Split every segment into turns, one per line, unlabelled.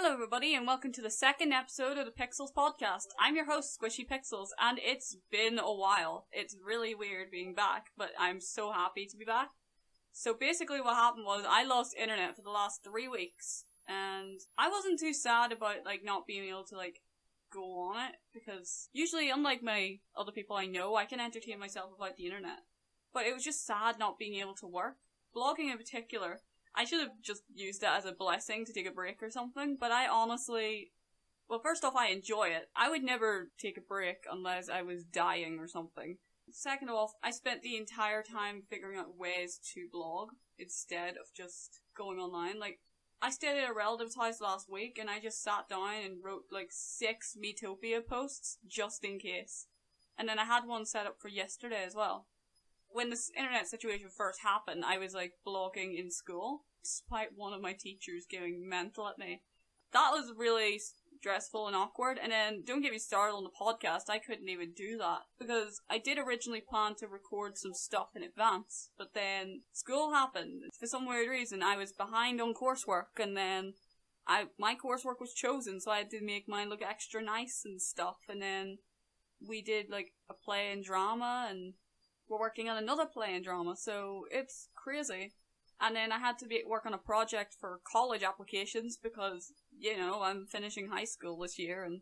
Hello everybody and welcome to the second episode of the Pixels podcast. I'm your host, Squishy Pixels, and it's been a while. It's really weird being back, but I'm so happy to be back. So basically what happened was I lost internet for the last 3 weeks, and I wasn't too sad about not being able to go on it, because usually, unlike my other people I know, I can entertain myself without the internet. But it was just sad not being able to work. Blogging in particular, I should have just used it as a blessing to take a break or something, but I honestly, well, first off, I enjoy it. I would never take a break unless I was dying or something. Second off, I spent the entire time figuring out ways to blog instead of just going online. I stayed at a relative's house last week and I just sat down and wrote 6 Metopia posts just in case. And then I had one set up for yesterday as well. When this internet situation first happened, I was blogging in school, despite one of my teachers going mental at me. That was really stressful and awkward, and then don't get me started on the podcast, I couldn't even do that, because I did originally plan to record some stuff in advance, but then school happened. For some weird reason, I was behind on coursework, and then my coursework was chosen, so I had to make mine look extra nice and stuff, and then we did a play and drama, and we're working on another play and drama, so it's crazy. And then I had to work on a project for college applications because, I'm finishing high school this year and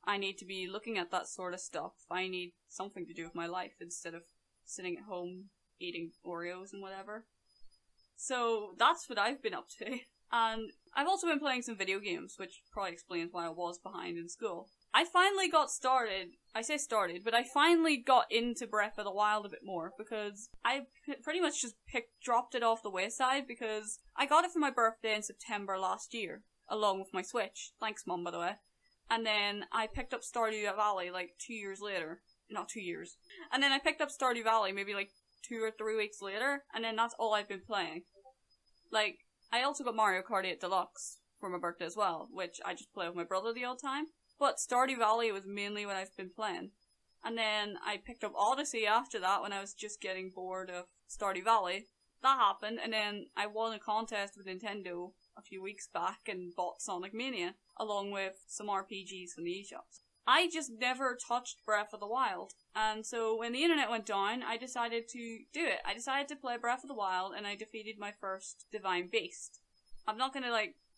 I need to be looking at that sort of stuff. I need something to do with my life instead of sitting at home eating Oreos and whatever. So that's what I've been up to. And I've also been playing some video games, which probably explains why I was behind in school. I finally got started, but I finally got into Breath of the Wild a bit more, because I pretty much just dropped it off the wayside, because I got it for my birthday in September last year, along with my Switch. Thanks, Mum, by the way. And then I picked up Stardew Valley 2 years later. Not 2 years. And then I picked up Stardew Valley maybe 2 or 3 weeks later, and then that's all I've been playing. I also got Mario Kart 8 Deluxe for my birthday as well, which I just play with my brother the odd time. But Stardew Valley was mainly what I've been playing. And then I picked up Odyssey after that when I was just getting bored of Stardew Valley. That happened, and then I won a contest with Nintendo a few weeks back and bought Sonic Mania, along with some RPGs from the eShops. I just never touched Breath of the Wild, and so when the internet went down, I decided to do it. I decided to play Breath of the Wild, and I defeated my first Divine Beast. I'm not gonna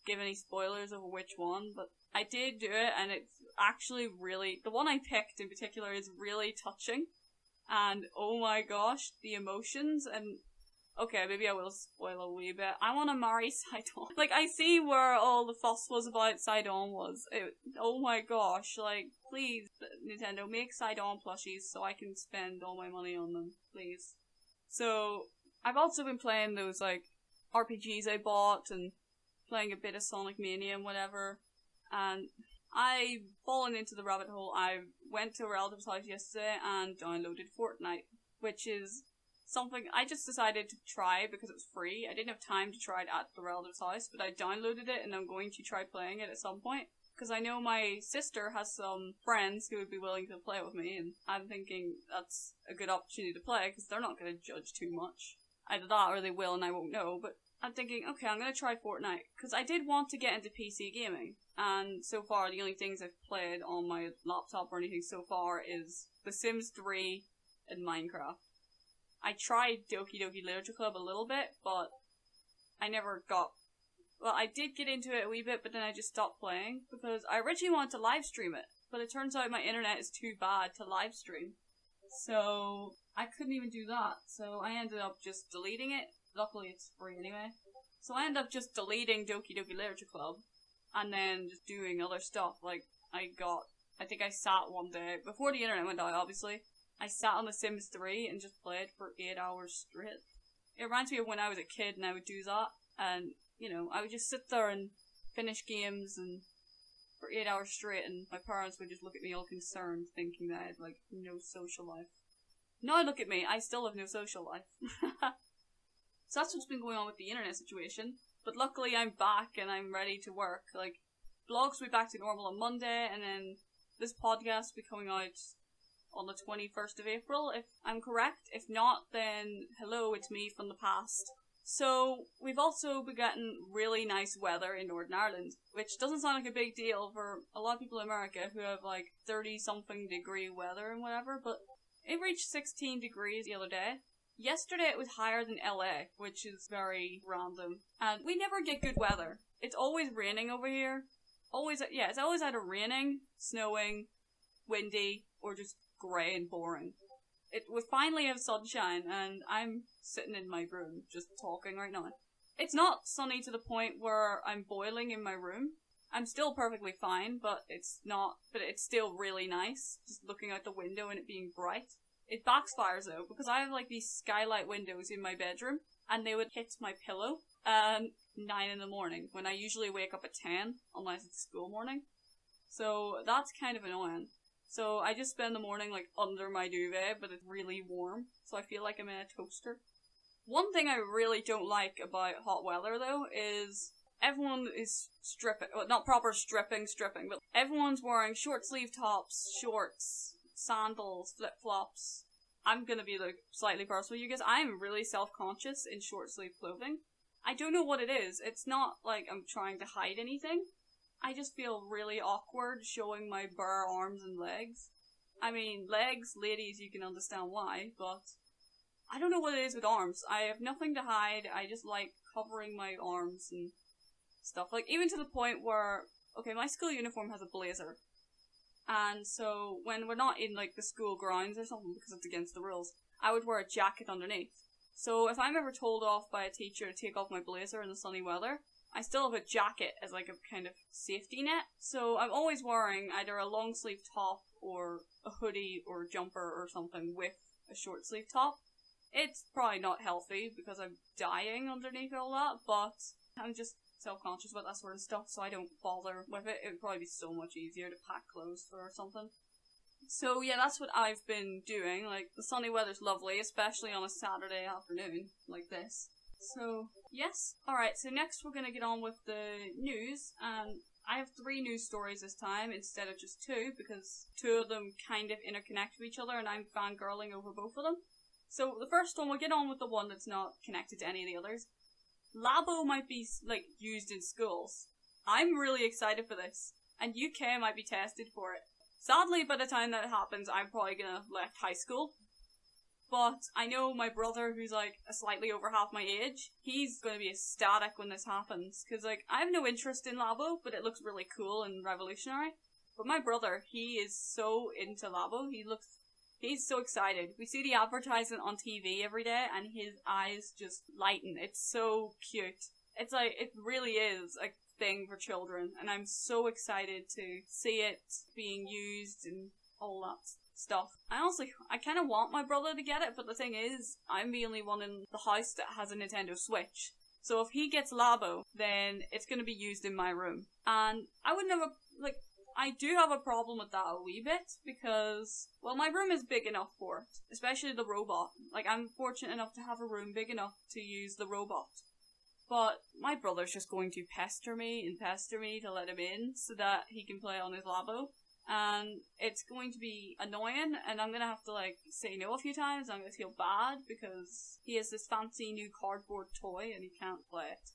give any spoilers over which one, but I did do it, and it's actually really, the one I picked in particular is really touching, and oh my gosh, the emotions, and okay, maybe I will spoil a wee bit. I want to marry Sidon. I see where all the fuss was about Sidon was. Oh my gosh, please, Nintendo, make Sidon plushies so I can spend all my money on them, please. So, I've also been playing those, RPGs I bought, and playing a bit of Sonic Mania and whatever, and I've fallen into the rabbit hole. I went to a relative's house yesterday and downloaded Fortnite, which is something I just decided to try because it was free. I didn't have time to try it at the relative's house, but I downloaded it and I'm going to try playing it at some point, because I know my sister has some friends who would be willing to play with me, and I'm thinking that's a good opportunity to play because they're not going to judge too much. Either that or they will and I won't know, but I'm thinking, okay, I'm going to try Fortnite, because I did want to get into PC gaming, and so far the only things I've played on my laptop or anything so far is The Sims 3 and Minecraft. I tried Doki Doki Literature Club a little bit, but I never got, well, I did get into it a wee bit, but then I just stopped playing, because I originally wanted to live stream it, but it turns out my internet is too bad to live stream, so I couldn't even do that, so I ended up just deleting it. Luckily it's free anyway. So I ended up just deleting Doki Doki Literature Club, and then just doing other stuff. I think I sat one day, before the internet went out obviously, I sat on The Sims 3 and just played for 8 hours straight. It reminds me of when I was a kid and I would do that, and, I would just sit there and finish games and for 8 hours straight, and my parents would just look at me all concerned, thinking that I had, no social life. Now look at me, I still have no social life. So that's what's been going on with the internet situation, but luckily I'm back and I'm ready to work. Blogs will be back to normal on Monday, and then this podcast will be coming out on the 21st of April, if I'm correct. If not, then hello, it's me from the past. So, we've also been getting really nice weather in Northern Ireland, which doesn't sound like a big deal for a lot of people in America who have like 30-something degree weather and whatever, but it reached 16 degrees the other day. Yesterday it was higher than LA, which is very random. And we never get good weather. It's always raining over here. It's always either raining, snowing, windy, or just grey and boring. We finally have sunshine, and I'm sitting in my room just talking right now. It's not sunny to the point where I'm boiling in my room. I'm still perfectly fine, but it's still really nice, just looking out the window and it being bright. It backfires though, because I have like these skylight windows in my bedroom, and they would hit my pillow at 9 in the morning, when I usually wake up at 10, unless it's school morning. So that's kind of annoying. So I just spend the morning like under my duvet, but it's really warm, so I feel like I'm in a toaster. One thing I really don't like about hot weather though is everyone is stripping, well, not proper stripping, but everyone's wearing short sleeve tops, shorts, sandals, flip-flops. I'm gonna be like slightly personal, you guys. I'm really self-conscious in short sleeve clothing. I don't know what it is. It's not like I'm trying to hide anything. I just feel really awkward showing my bare arms and legs. I mean, legs, ladies, you can understand why, but I don't know what it is with arms. I have nothing to hide. I just like covering my arms and stuff. Like, even to the point where, okay, my school uniform has a blazer. And so, when we're not in, like, the school grounds or something, because it's against the rules, I would wear a jacket underneath. So, if I'm ever told off by a teacher to take off my blazer in the sunny weather, I still have a jacket as like a kind of safety net. So I'm always wearing either a long sleeve top or a hoodie or jumper or something with a short sleeve top. It's probably not healthy because I'm dying underneath all that, but I'm just self-conscious about that sort of stuff, so I don't bother with it. It would probably be so much easier to pack clothes for or something. So yeah, that's what I've been doing. Like, the sunny weather's lovely, especially on a Saturday afternoon like this. So, yes. Alright, so next we're gonna get on with the news, and I have 3 news stories this time instead of just 2, because 2 of them kind of interconnect with each other, and I'm fangirling over both of them. So, the first one, we'll get on with the one that's not connected to any of the others. Labo might be, like, used in schools. I'm really excited for this, and UK might be tested for it. Sadly, by the time that happens, I'm probably gonna left high school. But I know my brother, who's like slightly over half my age, he's going to be ecstatic when this happens. Because like, I have no interest in Labo, but it looks really cool and revolutionary. But my brother, he is so into Labo, he's so excited. We see the advertisement on TV every day and his eyes just lighten. It's so cute. It's like, it really is a thing for children. And I'm so excited to see it being used and all that stuff. I kind of want my brother to get it, but the thing is, I'm the only one in the house that has a Nintendo Switch. So if he gets Labo, then it's going to be used in my room. And I wouldn't have I do have a problem with that a wee bit, because, well, my room is big enough for it. Especially the robot. Like, I'm fortunate enough to have a room big enough to use the robot. But my brother's just going to pester me to let him in, so that he can play on his Labo. And it's going to be annoying, and I'm gonna have to like say no a few times. I'm gonna feel bad because he has this fancy new cardboard toy and he can't play it.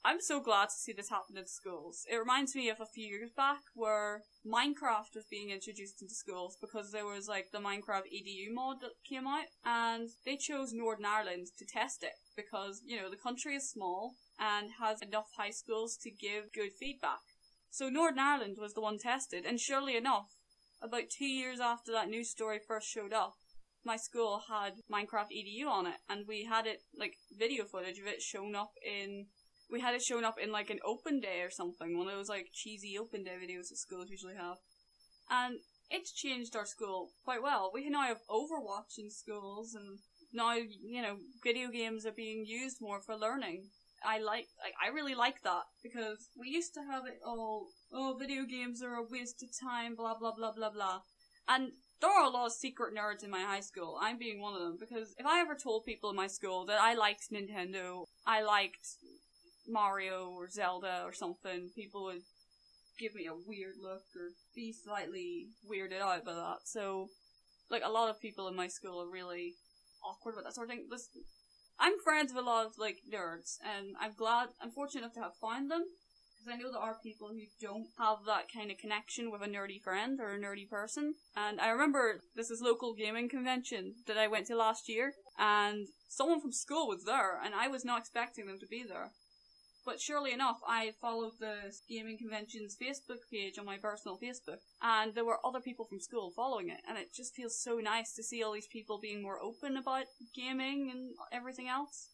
I'm so glad to see this happen in schools. It reminds me of a few years back where Minecraft was being introduced into schools because there was like the Minecraft EDU mod that came out, and they chose Northern Ireland to test it because, you know, the country is small and has enough high schools to give good feedback. So Northern Ireland was the one tested, and surely enough, about 2 years after that news story first showed up, my school had Minecraft EDU on it, and we had it, like, video footage of it shown up in, like an open day or something, one of those like cheesy open day videos that schools usually have. And it's changed our school quite well. We now have Overwatch in schools, and now, you know, video games are being used more for learning. I really like that, because we used to have it all, oh, video games are a waste of time, blah blah blah blah blah. And there are a lot of secret nerds in my high school. I'm being one of them, because if I ever told people in my school that I liked Nintendo, I liked Mario or Zelda or something, people would give me a weird look or be slightly weirded out by that. So, like, a lot of people in my school are really awkward with that sort of thing. I'm friends with a lot of, like, nerds, and I'm fortunate enough to have found them, because I know there are people who don't have that kind of connection with a nerdy friend or a nerdy person. And I remember this local gaming convention that I went to last year, and someone from school was there, and I was not expecting them to be there. But surely enough, I followed the gaming convention's Facebook page on my personal Facebook, and there were other people from school following it, and it just feels so nice to see all these people being more open about gaming and everything else.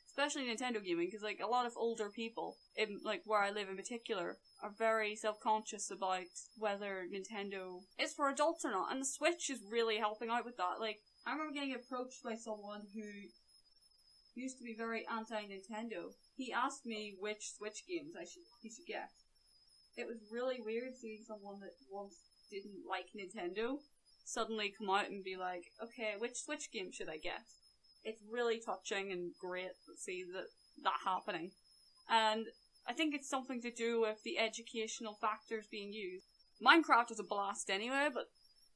Especially Nintendo gaming, because, like, a lot of older people, in, like, where I live in particular, are very self-conscious about whether Nintendo is for adults or not, and the Switch is really helping out with that. Like, I remember getting approached by someone who used to be very anti-Nintendo. He asked me which Switch games he should get. It was really weird seeing someone that once didn't like Nintendo suddenly come out and be like, okay, which Switch game should I get? It's really touching and great to see that happening. And I think it's something to do with the educational factors being used. Minecraft was a blast anyway, but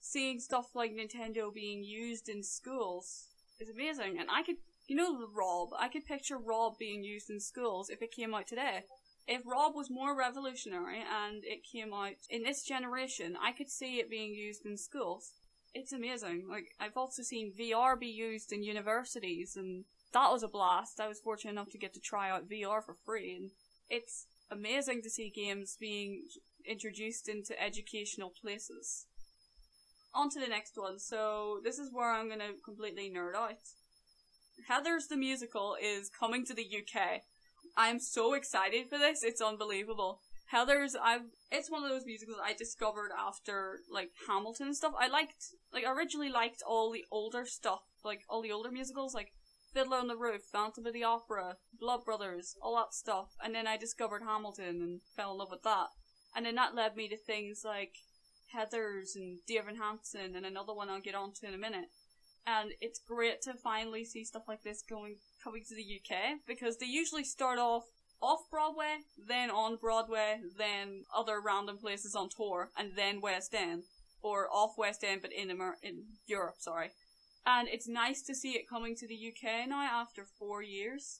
seeing stuff like Nintendo being used in schools is amazing. And I could picture Rob being used in schools if it came out today. If Rob was more revolutionary and it came out in this generation, I could see it being used in schools. It's amazing. Like, I've also seen VR be used in universities, and that was a blast. I was fortunate enough to get to try out VR for free, and it's amazing to see games being introduced into educational places. On to the next one. So, this is where I'm gonna completely nerd out. Heathers the Musical is coming to the UK. I'm so excited for this, it's unbelievable. Heathers, it's one of those musicals I discovered after, like, Hamilton and stuff. I originally liked all the older stuff, like, all the older musicals, like Fiddler on the Roof, Phantom of the Opera, Blood Brothers, all that stuff. And then I discovered Hamilton and fell in love with that. And then that led me to things like Heathers and Dear Evan Hansen and another one I'll get onto in a minute. And it's great to finally see stuff like this coming to the UK, because they usually start off Broadway, then on Broadway, then other random places on tour, and then West End. Or off West End, but in Europe, sorry. And it's nice to see it coming to the UK now after 4 years.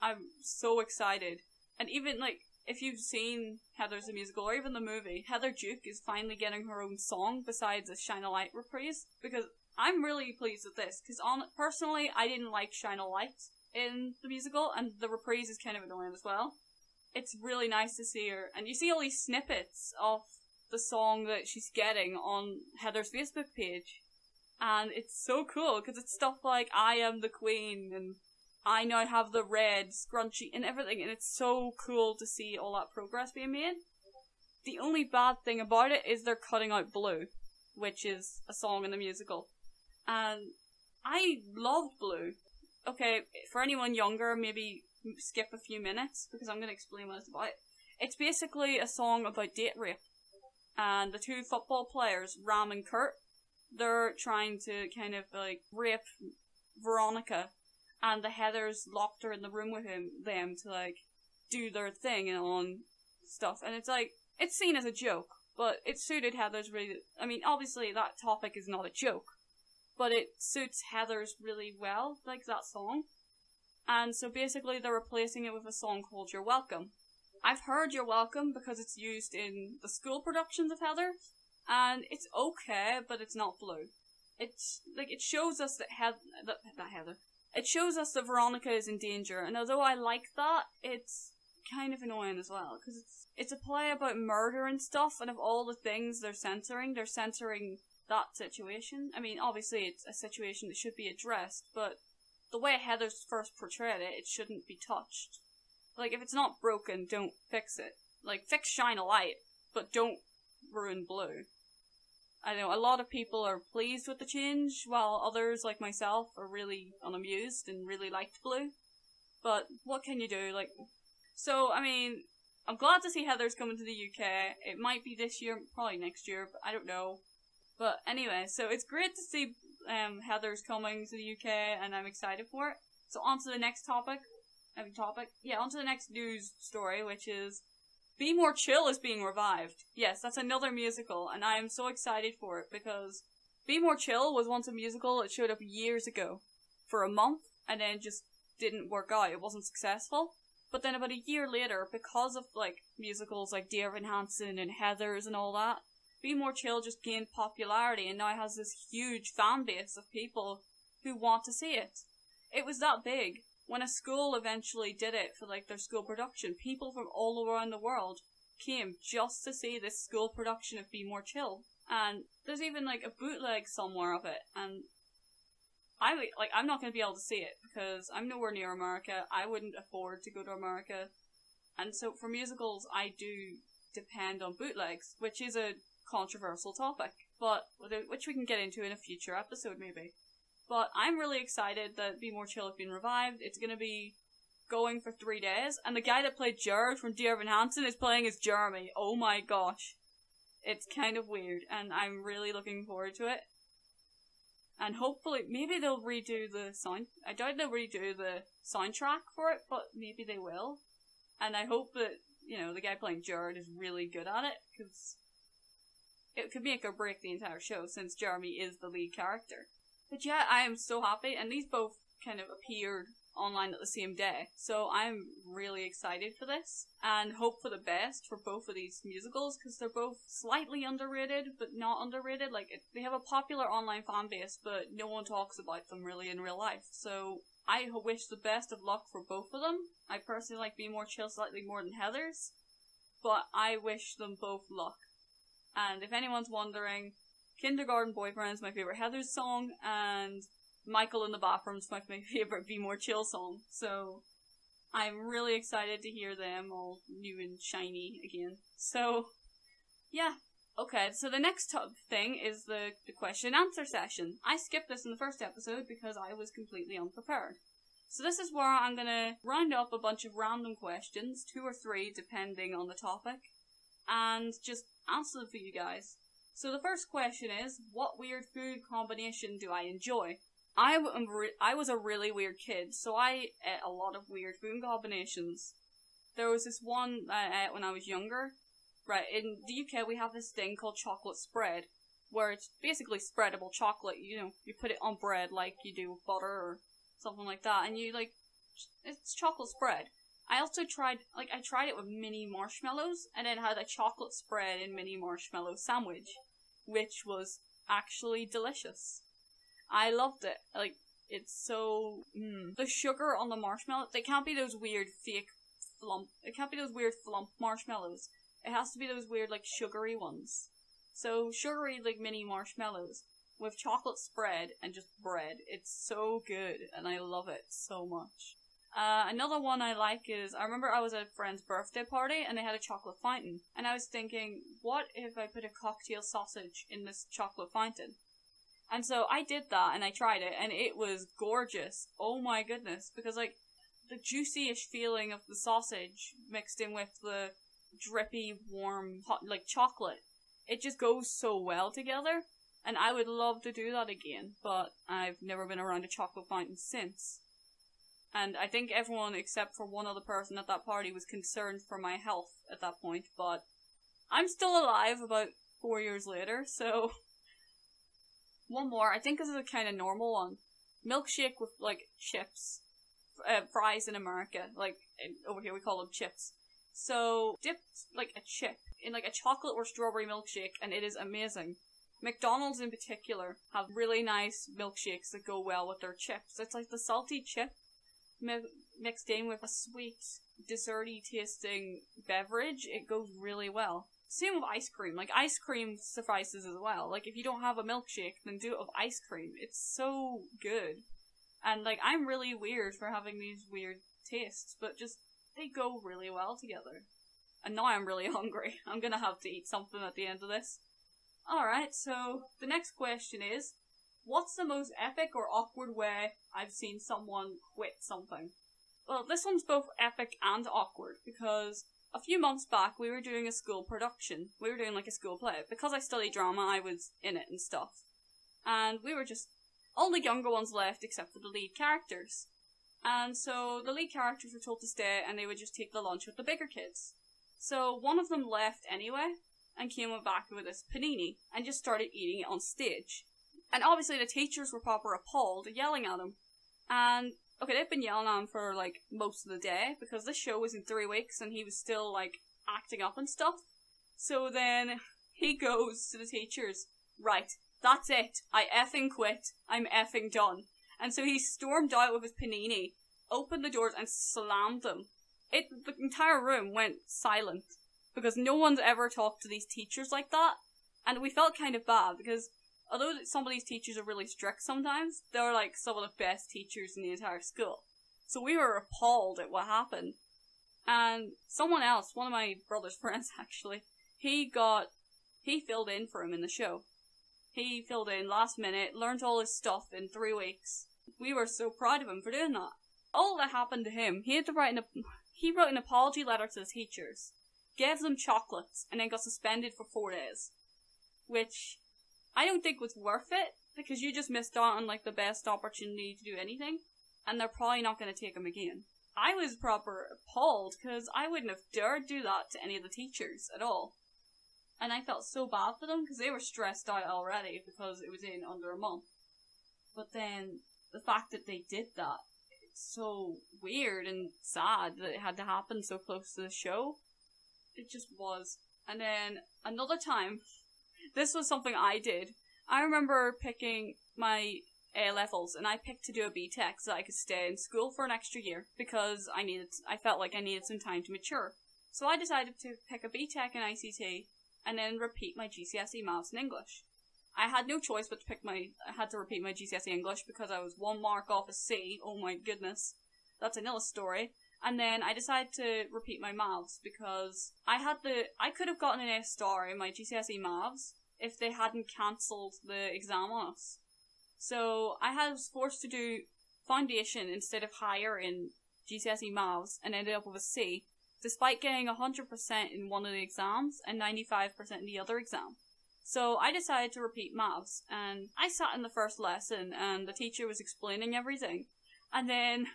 I'm so excited. And even, like, if you've seen Heathers the Musical, or even the movie, Heather Duke is finally getting her own song besides a Shine a Light reprise, because I'm really pleased with this, because personally, I didn't like Shine a Light in the musical, and the reprise is kind of annoying as well. It's really nice to see her, and you see all these snippets of the song that she's getting on Heather's Facebook page, and it's so cool, because it's stuff like, I am the queen, and I now have the red scrunchie, and everything, and it's so cool to see all that progress being made. The only bad thing about it is they're cutting out Blue, which is a song in the musical. And I loved Blue. Okay, for anyone younger, maybe skip a few minutes, because I'm going to explain what it's about. It's basically a song about date rape. And the two football players, Ram and Kurt, they're trying to kind of, like, rape Veronica. And the Heathers locked her in the room with them to, like, do their thing and on stuff. And it's like, it's seen as a joke, but it suited Heathers really. I mean, obviously that topic is not a joke, but it suits Heathers really well, like that song. And so basically they're replacing it with a song called You're Welcome. I've heard You're Welcome because it's used in the school productions of Heathers, and it's okay, but it's not Blue. It's, like, it shows us that it shows us that Veronica is in danger, and although I like that, it's kind of annoying as well, because it's a play about murder and stuff, and of all the things they're censoring that situation. I mean, obviously it's a situation that should be addressed, but the way Heathers first portrayed it, it shouldn't be touched. Like, if it's not broken, don't fix it. Like, fix Shine a Light, but don't ruin Blue. I know, a lot of people are pleased with the change, while others, like myself, are really unamused and really liked Blue. But what can you do? Like, so, I mean, I'm glad to see Heathers coming to the UK. It might be this year, probably next year, but I don't know. But anyway, so it's great to see Heathers coming to the UK, and I'm excited for it. So on to the next topic. On to the next news story, which is Be More Chill is being revived. Yes, that's another musical, and I am so excited for it, because Be More Chill was once a musical that showed up years ago for a month, and then just didn't work out. It wasn't successful. But then about a year later, because of like musicals like Dear Evan Hansen and Heathers and all that, Be More Chill just gained popularity and now has this huge fan base of people who want to see it. It was that big. When a school eventually did it for like their school production, people from all around the world came just to see this school production of Be More Chill. And there's even like a bootleg somewhere of it, and I'm not going to be able to see it because I'm nowhere near America. I wouldn't afford to go to America. And so for musicals, I do depend on bootlegs, which is a controversial topic, but which we can get into in a future episode maybe. But I'm really excited that Be More Chill has been revived. It's going to be going for 3 days, and the guy that played Jared from Dear Evan Hansen is playing as Jeremy. Oh my gosh. It's kind of weird, and I'm really looking forward to it. And hopefully, maybe they'll redo the sound. I doubt they'll redo the soundtrack for it, but maybe they will. And I hope that, you know, the guy playing Jared is really good at it, because it could make or break the entire show, since Jeremy is the lead character. But yeah, I am so happy, and these both kind of appeared online at the same day, so I'm really excited for this, and hope for the best for both of these musicals, because they're both slightly underrated, but not underrated. Like, they have a popular online fan base, but no one talks about them really in real life, so I wish the best of luck for both of them. I personally like Be More Chill slightly more than Heathers, but I wish them both luck. And if anyone's wondering, Kindergarten Boyfriend is my favourite Heathers song, and Michael in the Bathroom is my favourite Be More Chill song, so I'm really excited to hear them all new and shiny again. So, yeah. Okay, so the next thing is the question and answer session. I skipped this in the first episode because I was completely unprepared. So this is where I'm going to round up a bunch of random questions, 2 or 3 depending on the topic, and just answer them for you guys. So the first question is, what weird food combination do I enjoy? I was a really weird kid, so I ate a lot of weird food combinations. There was this one I ate when I was younger. Right, in the UK we have this thing called chocolate spread, where it's basically spreadable chocolate. You know, you put it on bread like you do with butter or something like that, and you like, it's chocolate spread. I also tried it with mini marshmallows, and then had a chocolate spread and mini marshmallow sandwich, which was actually delicious. I loved it. Like, it's so, the sugar on the marshmallow, they can't be those weird fake flump, it can't be those weird flump marshmallows. It has to be those weird, like, sugary ones. So, sugary, like, mini marshmallows with chocolate spread and just bread. It's so good, and I love it so much. Another one I like is, I remember I was at a friend's birthday party and they had a chocolate fountain. And I was thinking, what if I put a cocktail sausage in this chocolate fountain? And so I did that and I tried it and it was gorgeous. Oh my goodness. Because like, the juicy-ish feeling of the sausage mixed in with the drippy, warm, hot, like chocolate. It just goes so well together. And I would love to do that again. But I've never been around a chocolate fountain since. And I think everyone except for one other person at that party was concerned for my health at that point. But I'm still alive about 4 years later, so... One more, I think this is a kind of normal one. Milkshake with, like, chips. Fries in America. Like, over here we call them chips. So, dip, like, a chip in, like, a chocolate or strawberry milkshake, and it is amazing. McDonald's in particular have really nice milkshakes that go well with their chips. It's like the salty chip mixed in with a sweet, desserty tasting beverage. It goes really well. Same with ice cream. Like, ice cream suffices as well. Like, if you don't have a milkshake, then do it with ice cream. It's so good. And, like, I'm really weird for having these weird tastes, but just, they go really well together. And now I'm really hungry. I'm gonna have to eat something at the end of this. Alright, so, the next question is, what's the most epic or awkward way I've seen someone quit something? Well, this one's both epic and awkward, because a few months back, we were doing a school production. We were doing, like, a school play. Because I study drama, I was in it and stuff. And we were just all the younger ones left except for the lead characters. And so the lead characters were told to stay and they would just take the lunch with the bigger kids. So one of them left anyway and came back with this panini and just started eating it on stage. And obviously the teachers were proper appalled, yelling at him. And Okay, they've been yelling at him for, like, most of the day, because this show was in 3 weeks, and he was still, like, acting up and stuff. So then, he goes to the teachers, right, that's it, I effing quit, I'm effing done. And so he stormed out with his panini, opened the doors, and slammed them. The entire room went silent, because no one's ever talked to these teachers like that, and we felt kind of bad, because although some of these teachers are really strict sometimes, they're like some of the best teachers in the entire school. So we were appalled at what happened. And someone else, one of my brother's friends actually, he filled in for him in the show. He filled in last minute, learned all his stuff in 3 weeks. We were so proud of him for doing that. All that happened to him, he wrote an apology letter to the teachers, gave them chocolates, and then got suspended for 4 days. Which I don't think was worth it, because you just missed out on, like, the best opportunity to do anything, and they're probably not going to take him again. I was proper appalled, because I wouldn't have dared do that to any of the teachers at all. And I felt so bad for them, because they were stressed out already, because it was in under a month. But then, the fact that they did that, it's so weird and sad that it had to happen so close to the show. It just was. And then, another time, this was something I did. I remember picking my A-levels, and I picked to do a B-Tech so that I could stay in school for an extra year, because I felt like I needed some time to mature. So I decided to pick a B-Tech in ICT, and then repeat my GCSE Maths and English. I had no choice but I had to repeat my GCSE English because I was 1 mark off a C. Oh my goodness. That's another story. And then I decided to repeat my Maths because I could have gotten an A star in my GCSE Maths if they hadn't cancelled the exam on us. So I was forced to do foundation instead of higher in GCSE Maths and ended up with a C, despite getting 100% in one of the exams and 95% in the other exam. So I decided to repeat Maths, and I sat in the first lesson and the teacher was explaining everything. And then,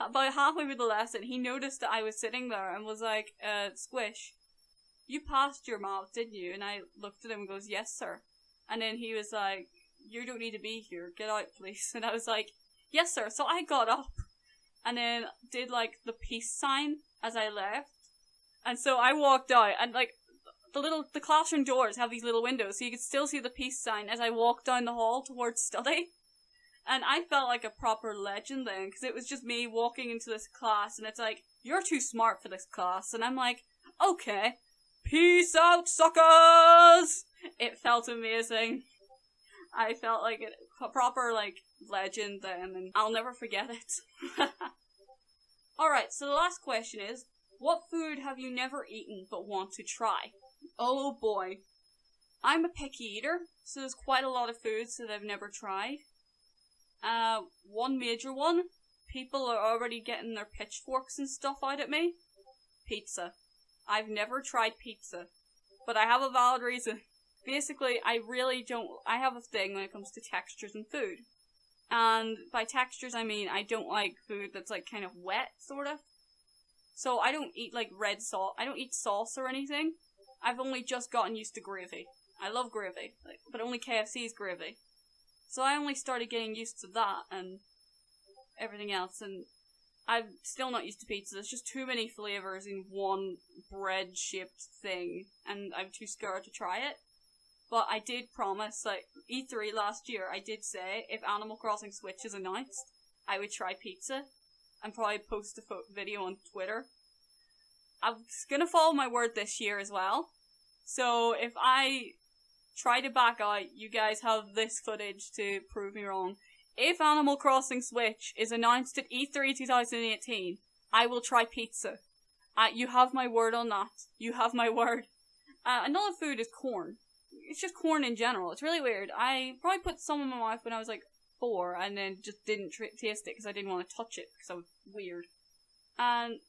about halfway through the lesson, he noticed that I was sitting there and was like, Squish, you passed your Maths, didn't you? And I looked at him and goes, yes, sir. And then he was like, you don't need to be here, get out, please. And I was like, yes, sir. So I got up and then did, like, the peace sign as I left. And so I walked out, and, like, the classroom doors have these little windows, so you could still see the peace sign as I walked down the hall towards study. And I felt like a proper legend then, because it was just me walking into this class, and it's like, you're too smart for this class. And I'm like, okay, peace out, suckers! It felt amazing. I felt like a proper, like, legend then, and I'll never forget it. Alright, so the last question is, what food have you never eaten but want to try? Oh boy. I'm a picky eater, so there's quite a lot of foods that I've never tried. One major one, people are already getting their pitchforks and stuff out at me. Pizza. I've never tried pizza, but I have a valid reason. Basically, I have a thing when it comes to textures and food. And by textures, I mean I don't like food that's, like, kind of wet, sort of. So I don't eat, like, red sauce. I don't eat sauce or anything. I've only just gotten used to gravy. I love gravy, but only KFC's gravy. So I only started getting used to that and everything else, and I'm still not used to pizza. There's just too many flavours in one bread-shaped thing, and I'm too scared to try it. But I did promise, like, E3 last year, I did say, if Animal Crossing Switch is announced, I would try pizza, and probably post a video on Twitter. I'm gonna follow my word this year as well. So if I try to back out, you guys have this footage to prove me wrong. If Animal Crossing Switch is announced at E3 2018, I will try pizza. You have my word on that. You have my word. Another food is corn. It's just corn in general. It's really weird. I probably put some in my mouth when I was like 4 and then just didn't taste it because I didn't want to touch it because I was weird. And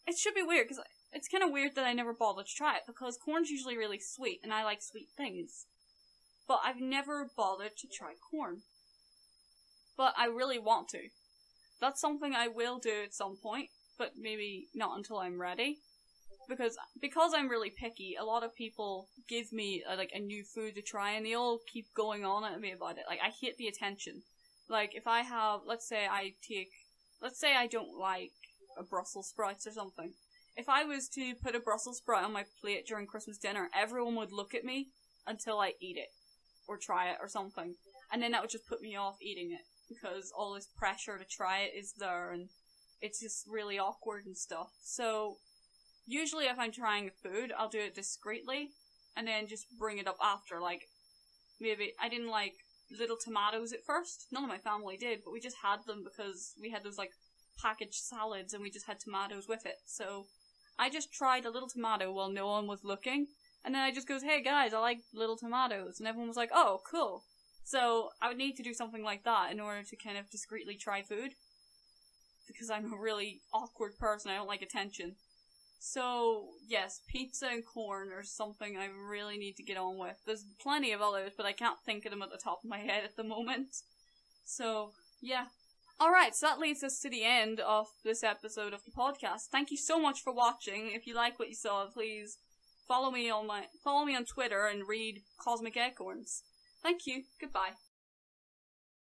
it should be weird because it's kind of weird that I never bothered to try it because corn's usually really sweet and I like sweet things. But I've never bothered to try corn. But I really want to. That's something I will do at some point, but maybe not until I'm ready. Because I'm really picky, a lot of people give me a new food to try and they all keep going on at me about it. Like, I hate the attention. Like, if I have, let's say I take let's say I don't like a Brussels sprouts or something. If I was to put a Brussels sprout on my plate during Christmas dinner, everyone would look at me until I eat it. Or try it or something. And then that would just put me off eating it. Because all this pressure to try it is there and it's just really awkward and stuff. So, usually if I'm trying food, I'll do it discreetly. And then just bring it up after. Like, maybe I didn't like little tomatoes at first. None of my family did, but we just had them because we had those like packaged salads and we just had tomatoes with it. So, I just tried a little tomato while no one was looking. And then I just goes, hey guys, I like little tomatoes. And everyone was like, oh, cool. So I would need to do something like that in order to kind of discreetly try food. Because I'm a really awkward person, I don't like attention. So, yes, pizza and corn are something I really need to get on with. There's plenty of others, but I can't think of them at the top of my head at the moment. So, yeah. Alright, so that leads us to the end of this episode of the podcast. Thank you so much for watching. If you like what you saw, please follow me on Twitter and read Cosmic Acorns. Thank you. Goodbye.